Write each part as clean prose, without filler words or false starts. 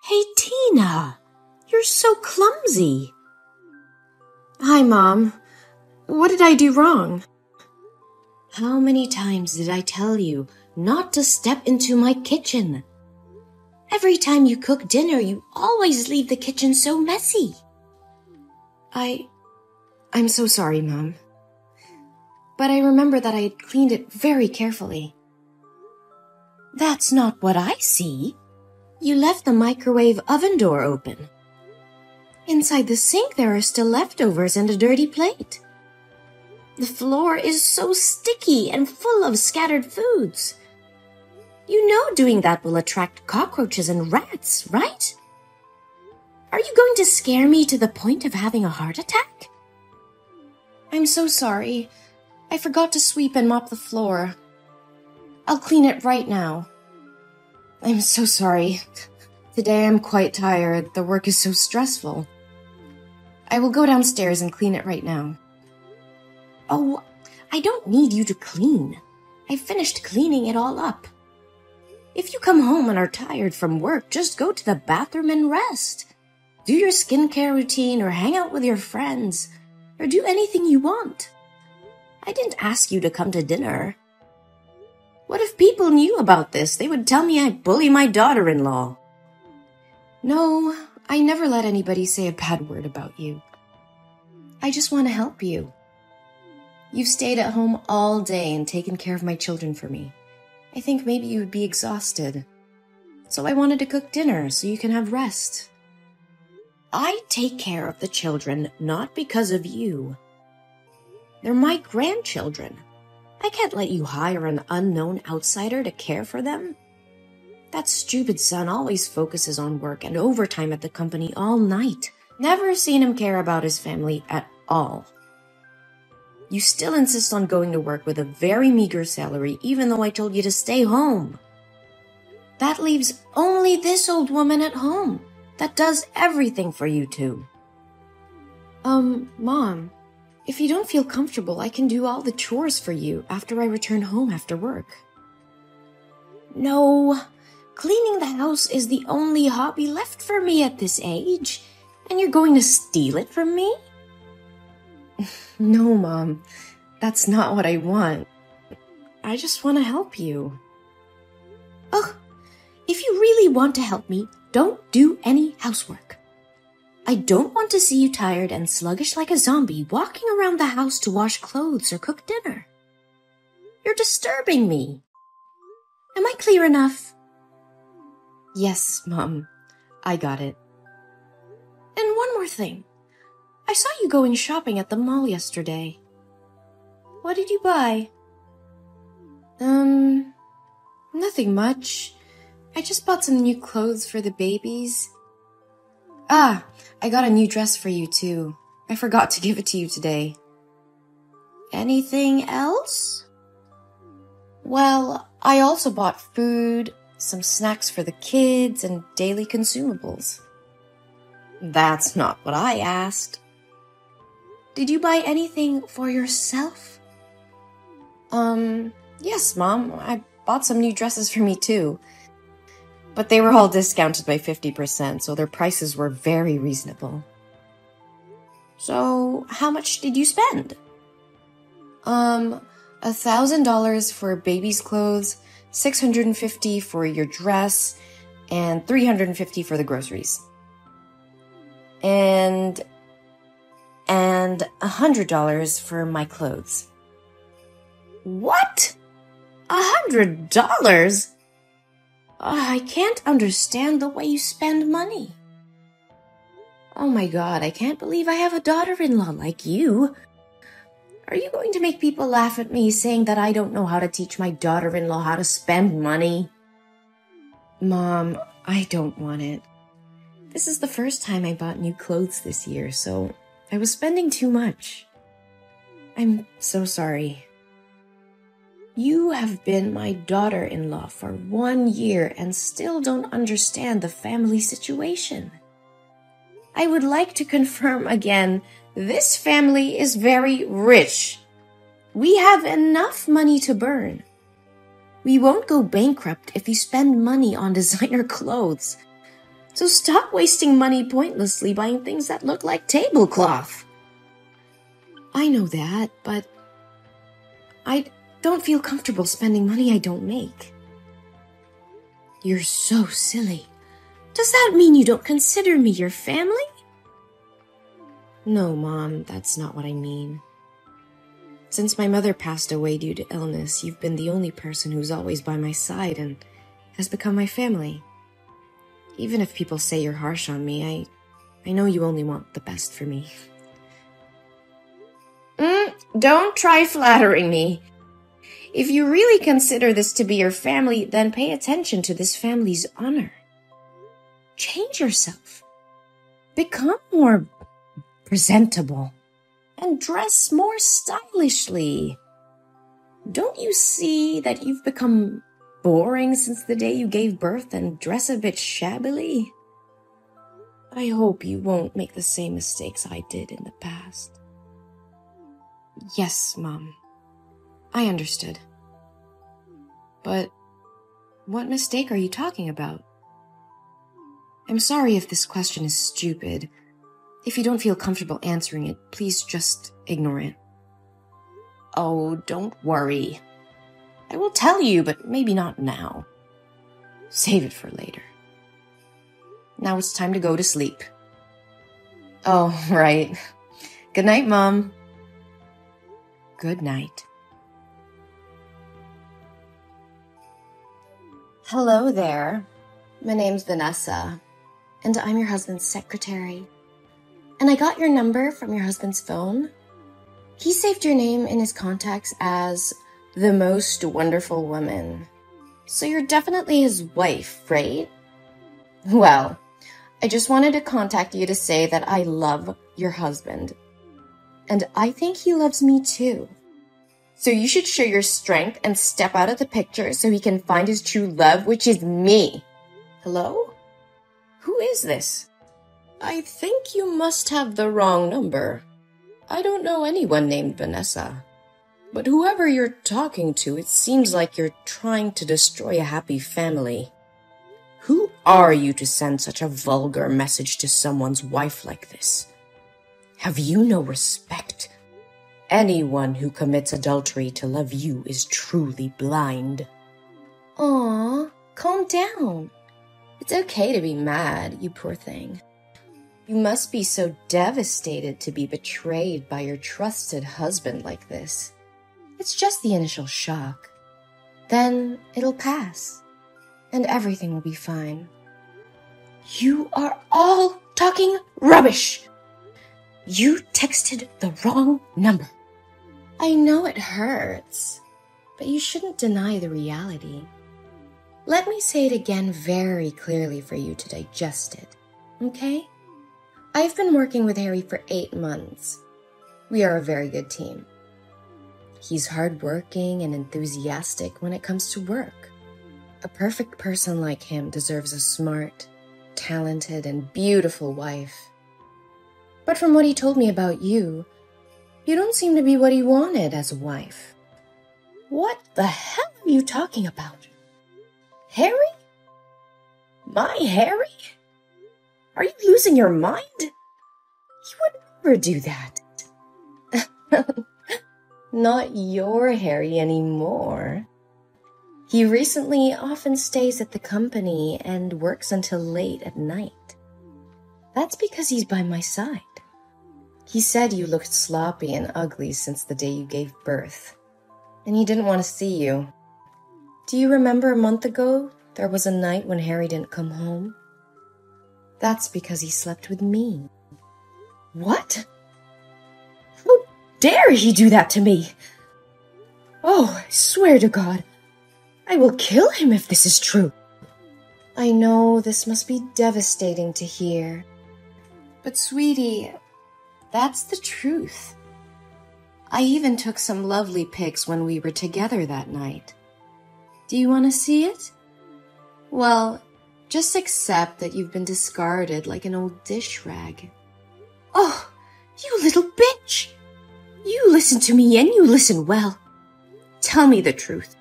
Hey, Tina, you're so clumsy. Hi, Mom. What did I do wrong? How many times did I tell you not to step into my kitchen? Every time you cook dinner, you always leave the kitchen so messy. I'm so sorry, Mom. But I remember that I had cleaned it very carefully. That's not what I see. You left the microwave oven door open. Inside the sink, there are still leftovers and a dirty plate. The floor is so sticky and full of scattered foods. You know doing that will attract cockroaches and rats, right? Are you going to scare me to the point of having a heart attack? I'm so sorry. I forgot to sweep and mop the floor. I'll clean it right now. I'm so sorry. Today I'm quite tired. The work is so stressful. I will go downstairs and clean it right now. Oh, I don't need you to clean. I finished cleaning it all up. If you come home and are tired from work, just go to the bathroom and rest. Do your skincare routine or hang out with your friends or do anything you want. I didn't ask you to come to dinner. What if people knew about this? They would tell me I bully my daughter-in-law. No, I never let anybody say a bad word about you. I just want to help you. You've stayed at home all day and taken care of my children for me. I think maybe you would be exhausted. So I wanted to cook dinner so you can have rest. I take care of the children not because of you. They're my grandchildren. I can't let you hire an unknown outsider to care for them. That stupid son always focuses on work and overtime at the company all night. Never seen him care about his family at all. You still insist on going to work with a very meager salary, even though I told you to stay home. That leaves only this old woman at home that does everything for you two. Mom, if you don't feel comfortable, I can do all the chores for you after I return home after work. No, cleaning the house is the only hobby left for me at this age, and you're going to steal it from me? No, Mom, that's not what I want. I just want to help you. Ugh, if you really want to help me, don't do any housework. I don't want to see you tired and sluggish like a zombie walking around the house to wash clothes or cook dinner. You're disturbing me. Am I clear enough? Yes, Mom, I got it. And one more thing. I saw you going shopping at the mall yesterday. What did you buy? Nothing much. I just bought some new clothes for the babies. Ah, I got a new dress for you too. I forgot to give it to you today. Anything else? Well, I also bought food, some snacks for the kids, and daily consumables. That's not what I asked. Did you buy anything for yourself? Yes, Mom. I bought some new dresses for me too. But they were all discounted by 50%, so their prices were very reasonable. So, how much did you spend? $1,000 for baby's clothes, $650 for your dress, and $350 for the groceries. And $100 for my clothes. What? $100? I can't understand the way you spend money. Oh my God, I can't believe I have a daughter-in-law like you. Are you going to make people laugh at me saying that I don't know how to teach my daughter-in-law how to spend money? Mom, I don't want it. This is the first time I bought new clothes this year, so I was spending too much. I'm so sorry. You have been my daughter-in-law for 1 year and still don't understand the family situation. I would like to confirm again, this family is very rich. We have enough money to burn. We won't go bankrupt if you spend money on designer clothes. So stop wasting money pointlessly buying things that look like tablecloth. I know that, but I don't feel comfortable spending money I don't make. You're so silly. Does that mean you don't consider me your family? No, Mom, that's not what I mean. Since my mother passed away due to illness, you've been the only person who's always by my side and has become my family. Even if people say you're harsh on me, I know you only want the best for me. Don't try flattering me. If you really consider this to be your family, then pay attention to this family's honor. Change yourself. Become more presentable. And dress more stylishly. Don't you see that you've become boring since the day you gave birth and dress a bit shabbily? I hope you won't make the same mistakes I did in the past. Yes, Mom. I understood. But what mistake are you talking about? I'm sorry if this question is stupid. If you don't feel comfortable answering it, please just ignore it. Oh, don't worry. I will tell you, but maybe not now. Save it for later. Now it's time to go to sleep. Oh, right. Good night, Mom. Good night. Hello there. My name's Vanessa, and I'm your husband's secretary. And I got your number from your husband's phone. He saved your name in his contacts as the most wonderful woman. So you're definitely his wife, right? Well, I just wanted to contact you to say that I love your husband. And I think he loves me too. So you should show your strength and step out of the picture so he can find his true love, which is me. Hello? Who is this? I think you must have the wrong number. I don't know anyone named Vanessa. But whoever you're talking to, it seems like you're trying to destroy a happy family. Who are you to send such a vulgar message to someone's wife like this? Have you no respect? Anyone who commits adultery to love you is truly blind. Aw, calm down. It's okay to be mad, you poor thing. You must be so devastated to be betrayed by your trusted husband like this. It's just the initial shock. Then it'll pass, and everything will be fine. You are all talking rubbish! You texted the wrong number. I know it hurts, but you shouldn't deny the reality. Let me say it again very clearly for you to digest it, okay? I've been working with Harry for 8 months. We are a very good team. He's hardworking and enthusiastic when it comes to work. A perfect person like him deserves a smart, talented, and beautiful wife. But from what he told me about you, you don't seem to be what he wanted as a wife. What the hell are you talking about? Harry? My Harry? Are you losing your mind? He would never do that. Not your Harry anymore. He recently often stays at the company and works until late at night. That's because he's by my side. He said you looked sloppy and ugly since the day you gave birth, and he didn't want to see you. Do you remember a month ago there was a night when Harry didn't come home? That's because he slept with me. What? How dare he do that to me? Oh, I swear to God, I will kill him if this is true. I know this must be devastating to hear. But sweetie, that's the truth. I even took some lovely pics when we were together that night. Do you want to see it? Well, just accept that you've been discarded like an old dish rag. Oh, you little bitch! You listen to me and you listen well. Tell me the truth.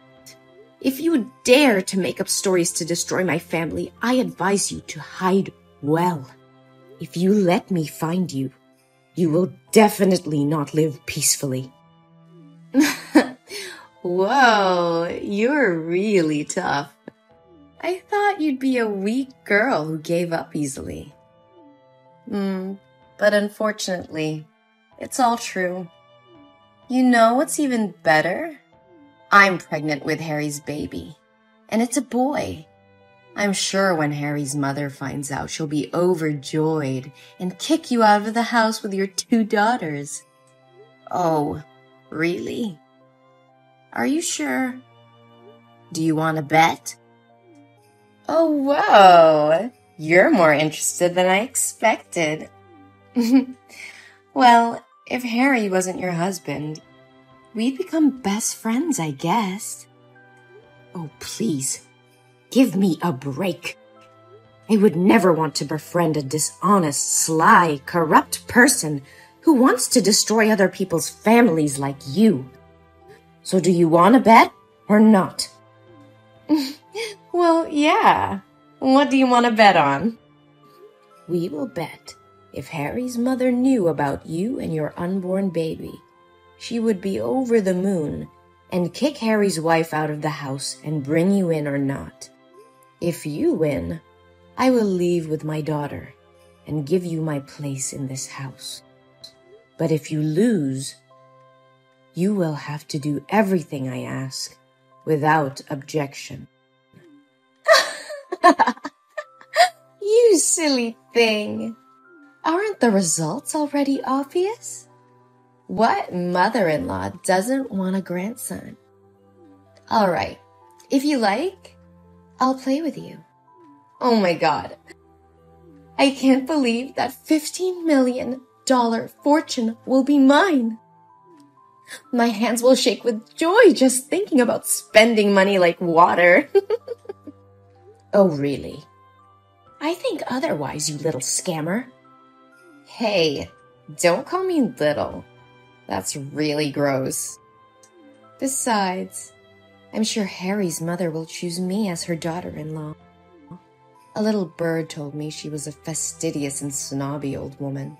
If you would dare to make up stories to destroy my family, I advise you to hide Well, if you let me find you, you will definitely not live peacefully. Whoa, you're really tough. I thought you'd be a weak girl who gave up easily. But unfortunately, it's all true. You know what's even better? I'm pregnant with Harry's baby, and it's a boy. I'm sure when Harry's mother finds out, she'll be overjoyed and kick you out of the house with your 2 daughters. Oh, really? Are you sure? Do you want to bet? Oh, whoa! You're more interested than I expected. Well, if Harry wasn't your husband, we'd become best friends, I guess. Oh, please, give me a break. I would never want to befriend a dishonest, sly, corrupt person who wants to destroy other people's families like you. So do you want to bet or not? Well, yeah. What do you want to bet on? We will bet if Harry's mother knew about you and your unborn baby, she would be over the moon and kick Harry's wife out of the house and bring you in or not. If you win, I will leave with my daughter and give you my place in this house. But if you lose, you will have to do everything I ask without objection. You silly thing. Aren't the results already obvious? What mother-in-law doesn't want a grandson? All right, if you like, I'll play with you. Oh my God. I can't believe that $15 million fortune will be mine. My hands will shake with joy just thinking about spending money like water. Oh, really? I think otherwise, you little scammer. Hey, don't call me little. That's really gross. Besides, I'm sure Harry's mother will choose me as her daughter-in-law. A little bird told me she was a fastidious and snobby old woman.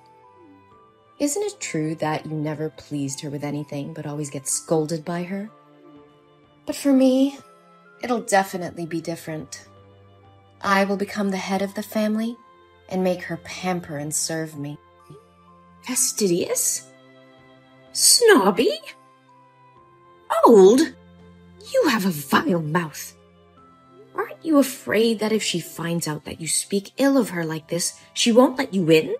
Isn't it true that you never pleased her with anything but always get scolded by her? But for me, it'll definitely be different. I will become the head of the family and make her pamper and serve me. Fastidious? Snobby? Old? You have a vile mouth. Aren't you afraid that if she finds out that you speak ill of her like this, she won't let you in?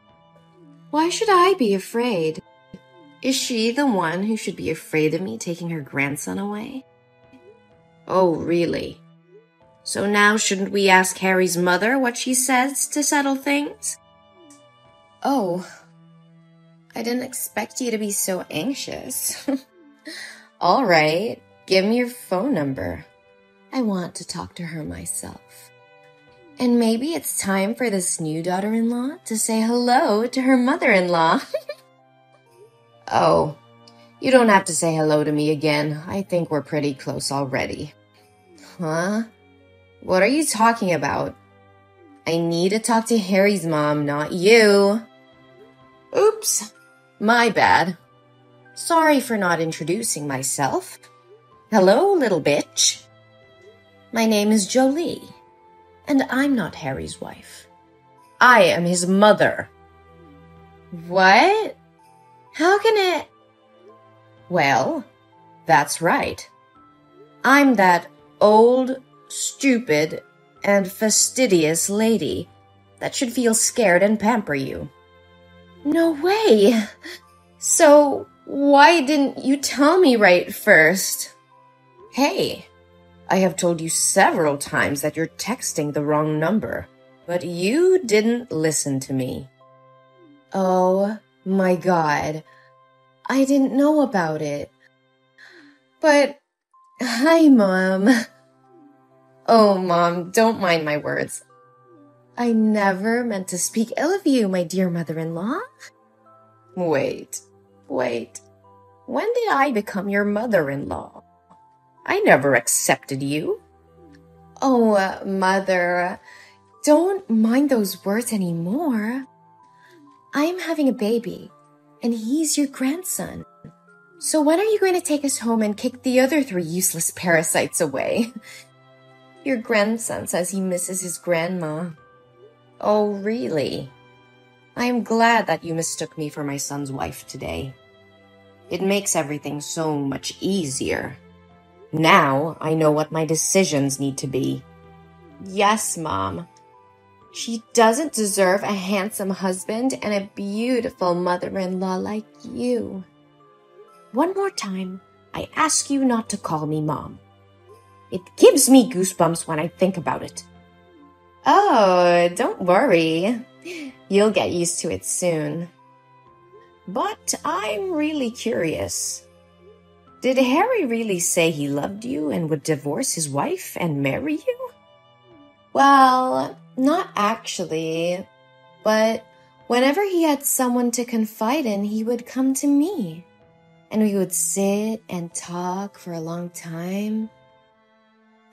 Why should I be afraid? Is she the one who should be afraid of me taking her grandson away? Oh, really? So now shouldn't we ask Harry's mother what she says to settle things? Oh, I didn't expect you to be so anxious. All right, give me your phone number. I want to talk to her myself. And maybe it's time for this new daughter-in-law to say hello to her mother-in-law. Oh, you don't have to say hello to me again. I think we're pretty close already. Huh? What are you talking about? I need to talk to Harry's mom, not you. Oops, my bad. Sorry for not introducing myself. Hello, little bitch. My name is Jolie, and I'm not Harry's wife. I am his mother. What? How can it? Well, that's right. I'm that old, stupid, and fastidious lady that should feel scared and pamper you. No way! So, why didn't you tell me right first? Hey, I have told you several times that you're texting the wrong number, but you didn't listen to me. Oh my God, I didn't know about it. But, hi, Mom. Oh, Mom, don't mind my words. I never meant to speak ill of you, my dear mother-in-law. Wait. When did I become your mother-in-law? I never accepted you. Oh, Mother, don't mind those words anymore. I'm having a baby, and he's your grandson. So when are you going to take us home and kick the other 3 useless parasites away? Your grandson says he misses his grandma. Oh, really? I am glad that you mistook me for my son's wife today. It makes everything so much easier. Now I know what my decisions need to be. Yes, Mom. She doesn't deserve a handsome husband and a beautiful mother-in-law like you. One more time, I ask you not to call me Mom. It gives me goosebumps when I think about it. Oh, don't worry. You'll get used to it soon. But I'm really curious. Did Harry really say he loved you and would divorce his wife and marry you? Well, not actually. But whenever he had someone to confide in, he would come to me. And we would sit and talk for a long time.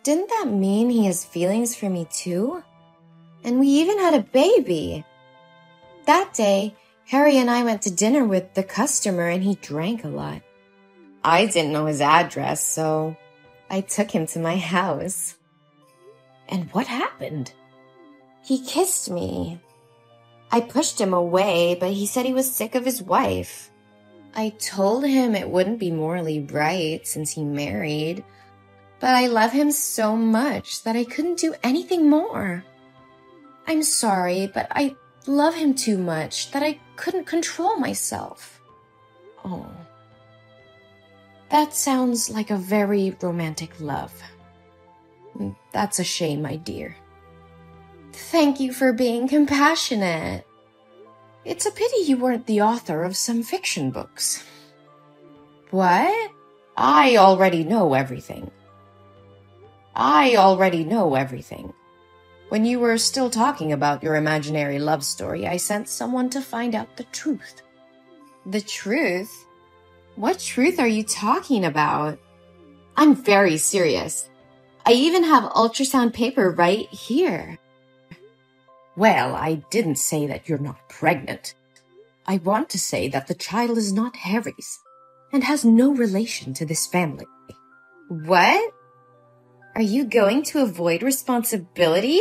Didn't that mean he has feelings for me too? And we even had a baby. That day, Harry and I went to dinner with the customer and he drank a lot. I didn't know his address, so I took him to my house. And what happened? He kissed me. I pushed him away, but he said he was sick of his wife. I told him it wouldn't be morally right since he married, but I love him so much that I couldn't do anything more. I'm sorry, but I love him too much that I couldn't control myself. Oh, that sounds like a very romantic love. That's a shame, my dear. Thank you for being compassionate. It's a pity you weren't the author of some fiction books. What? I already know everything. When you were still talking about your imaginary love story, I sent someone to find out the truth. The truth? What truth are you talking about? I'm very serious. I even have ultrasound paper right here. Well, I didn't say that you're not pregnant. I want to say that the child is not Harry's and has no relation to this family. What? Are you going to avoid responsibility?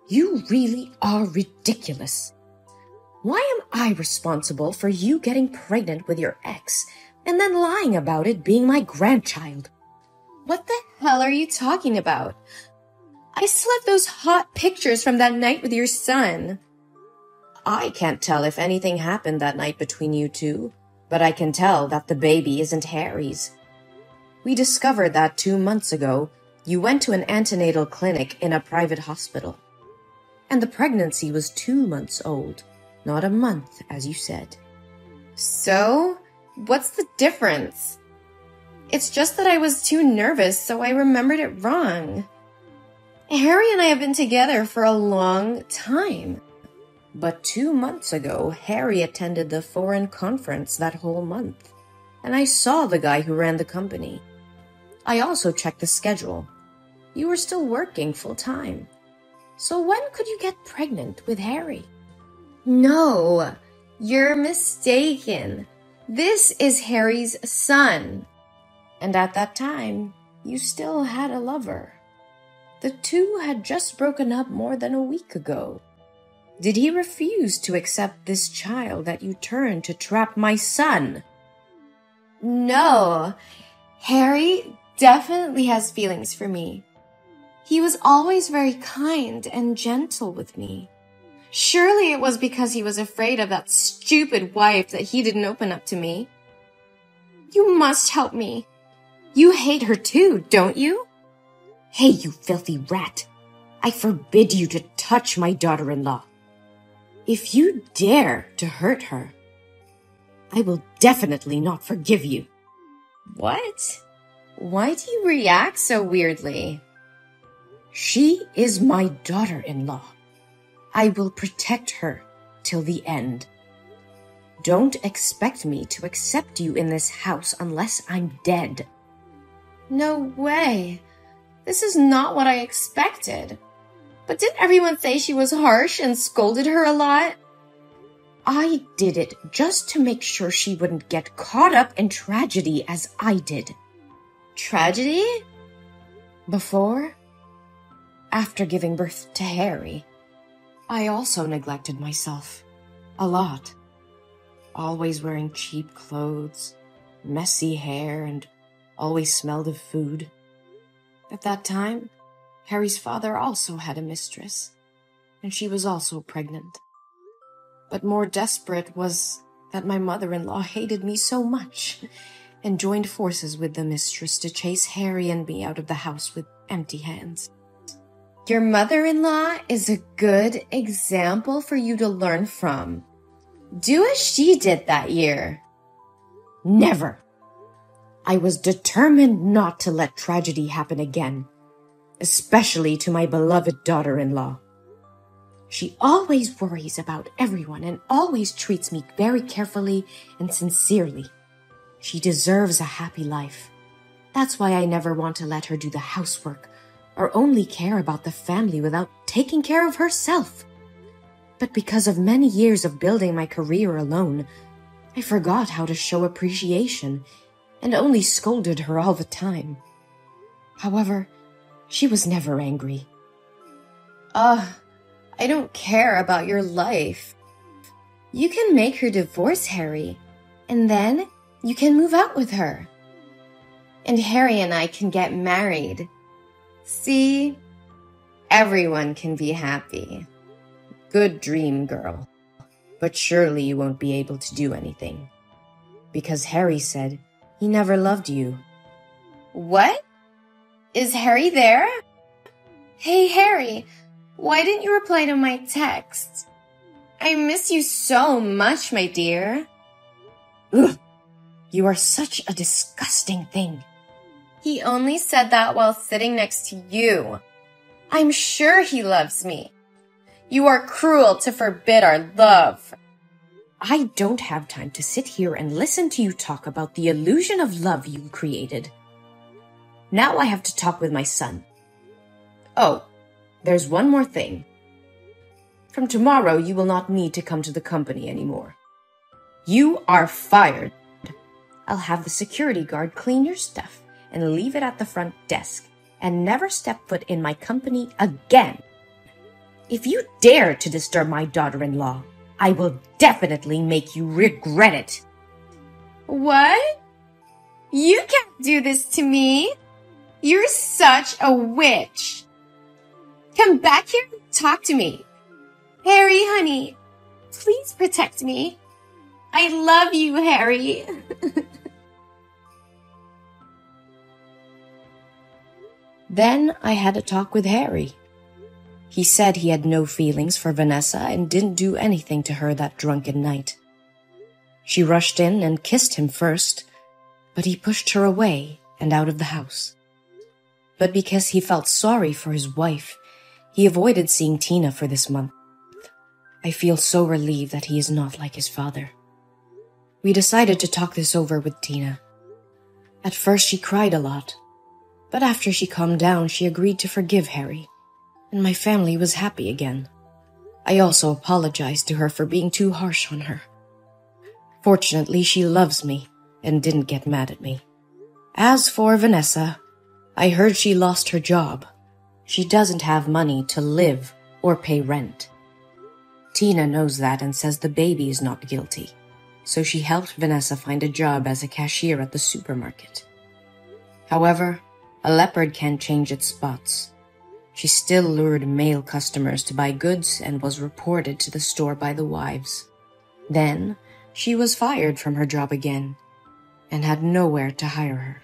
You really are ridiculous. Why am I responsible for you getting pregnant with your ex and then lying about it being my grandchild? What the hell are you talking about? I still have those hot pictures from that night with your son. I can't tell if anything happened that night between you two, but I can tell that the baby isn't Harry's. We discovered that 2 months ago, you went to an antenatal clinic in a private hospital. And the pregnancy was 2 months old, not a month, as you said. So, what's the difference? It's just that I was too nervous, so I remembered it wrong. Harry and I have been together for a long time. But 2 months ago, Harry attended the foreign conference that whole month. And I saw the guy who ran the company. I also checked the schedule. You were still working full time. So when could you get pregnant with Harry? No, you're mistaken. This is Harry's son. And at that time, you still had a lover. The two had just broken up more than a week ago. Did he refuse to accept this child that you turned to trap my son? No, Harry definitely has feelings for me. He was always very kind and gentle with me. Surely it was because he was afraid of that stupid wife that he didn't open up to me. You must help me. You hate her too, don't you? Hey, you filthy rat. I forbid you to touch my daughter-in-law. If you dare to hurt her, I will definitely not forgive you. What? Why do you react so weirdly? She is my daughter-in-law. I will protect her till the end. Don't expect me to accept you in this house unless I'm dead. No way. This is not what I expected. But didn't everyone say she was harsh and scolded her a lot? I did it just to make sure she wouldn't get caught up in tragedy as I did. Tragedy? Before? After giving birth to Harry, I also neglected myself. A lot. Always wearing cheap clothes, messy hair, and always smelled of food. At that time, Harry's father also had a mistress, and she was also pregnant. But more desperate was that my mother-in-law hated me so much and joined forces with the mistress to chase Harry and me out of the house with empty hands. Your mother-in-law is a good example for you to learn from. Do as she did that year. Never. I was determined not to let tragedy happen again, especially to my beloved daughter-in-law. She always worries about everyone and always treats me very carefully and sincerely. She deserves a happy life. That's why I never want to let her do the housework or only care about the family without taking care of herself. But because of many years of building my career alone, I forgot how to show appreciation and only scolded her all the time. However, she was never angry. I don't care about your life. You can make her divorce Harry, and then you can move out with her. And Harry and I can get married. See? Everyone can be happy. Good dream, girl. But surely you won't be able to do anything. Because Harry said he never loved you. What? Is Harry there? Hey, Harry, why didn't you reply to my text? I miss you so much, my dear. Ugh, you are such a disgusting thing. He only said that while sitting next to you. I'm sure he loves me. You are cruel to forbid our love. I don't have time to sit here and listen to you talk about the illusion of love you created. Now I have to talk with my son. Oh, there's one more thing. From tomorrow, you will not need to come to the company anymore. You are fired. I'll have the security guard clean your stuff and leave it at the front desk, and never step foot in my company again. If you dare to disturb my daughter-in-law, I will definitely make you regret it. What? You can't do this to me. You're such a witch. Come back here and talk to me. Harry, honey, please protect me. I love you, Harry. Then I had a talk with Harry. He said he had no feelings for Vanessa and didn't do anything to her that drunken night. She rushed in and kissed him first, but he pushed her away and out of the house. But because he felt sorry for his wife, he avoided seeing Tina for this month. I feel so relieved that he is not like his father. We decided to talk this over with Tina. At first she cried a lot, but after she calmed down, she agreed to forgive Harry, and my family was happy again. I also apologized to her for being too harsh on her. Fortunately, she loves me and didn't get mad at me. As for Vanessa, I heard she lost her job. She doesn't have money to live or pay rent. Tina knows that and says the baby is not guilty, so she helped Vanessa find a job as a cashier at the supermarket. However, a leopard can't change its spots. She still lured male customers to buy goods and was reported to the store by the wives. Then, she was fired from her job again and had nowhere to hire her.